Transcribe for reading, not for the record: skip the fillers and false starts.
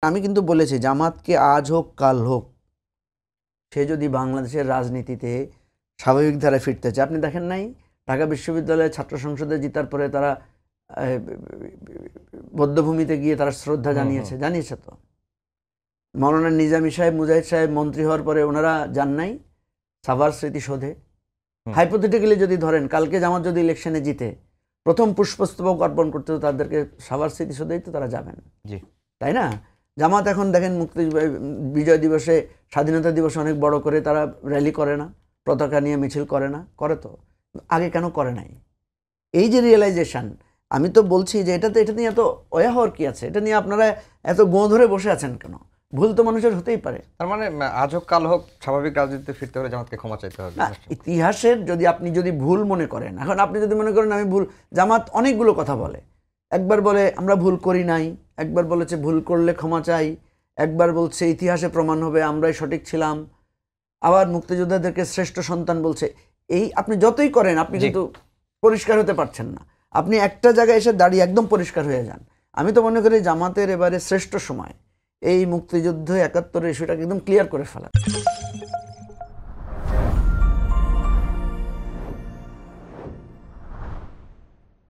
আমি কিন্তু বলেছি জামাতকে আজ হোক কাল হোক সে যদি বাংলাদেশের রাজনীতিতে স্বাভাবিক ধারায় ফিরতে চায়, আপনি দেখেন নাই ঢাকা বিশ্ববিদ্যালয়ের ছাত্র সংসদে জিতার পরে তারা বধ্যভূমিতে গিয়ে তারা শ্রদ্ধা জানিয়েছে তো। মৌলানা নিজামী সাহেব, মুজাহিদ সাহেব মন্ত্রী হওয়ার পরে ওনারা যান নাই সাভার স্মৃতিসৌধে? হাইপোথেটিক্যালি যদি ধরেন কালকে জামাত যদি ইলেকশনে জিতে, প্রথম পুষ্পস্তবক অর্পণ করতে তো তাদেরকে সাভার স্মৃতিসৌধেই তো তারা যাবেন, তাই না? জামাত এখন দেখেন বিজয় দিবসে, স্বাধীনতা দিবসে অনেক বড় করে তারা র্যালি করে না, পতাকা নিয়ে মিছিল করে না? করে তো। আগে কেন করে নাই? এই যে রিয়েলাইজেশন, আমি তো বলছি যে এটা নিয়ে এত ওয়া হওয়ার কি আছে? এটা নিয়ে আপনারা এত গোঁ ধরে বসে আছেন কেন? ভুল তো মানুষের হতেই পারে। তার মানে আজ হোক কাল হোক স্বাভাবিক রাজনীতিতে ফিরতে হলে জামাতকে ক্ষমা চাইতে হবে। ইতিহাসের আপনি যদি ভুল মনে করেন, এখন আপনি যদি মনে করেন আমি ভুল, জামাত অনেকগুলো কথা বলে। একবার বলে আমরা ভুল করি নাই, একবার বলেছে ভুল করলে ক্ষমা চাই, একবার বলছে ইতিহাসে প্রমাণ হবে আমরাই সঠিক ছিলাম, আবার মুক্তিযোদ্ধাদেরকে শ্রেষ্ঠ সন্তান বলছে। এই আপনি যতই করেন আপনি কিন্তু পরিষ্কার হতে পারছেন না। আপনি একটা জায়গায় এসে দাঁড়িয়ে একদম পরিষ্কার হয়ে যান। আমি তো মনে করি জামাতের এবারে শ্রেষ্ঠ সময় এই মুক্তিযুদ্ধ ৭১ ইস্যুটাকে একদম ক্লিয়ার করে ফেলা।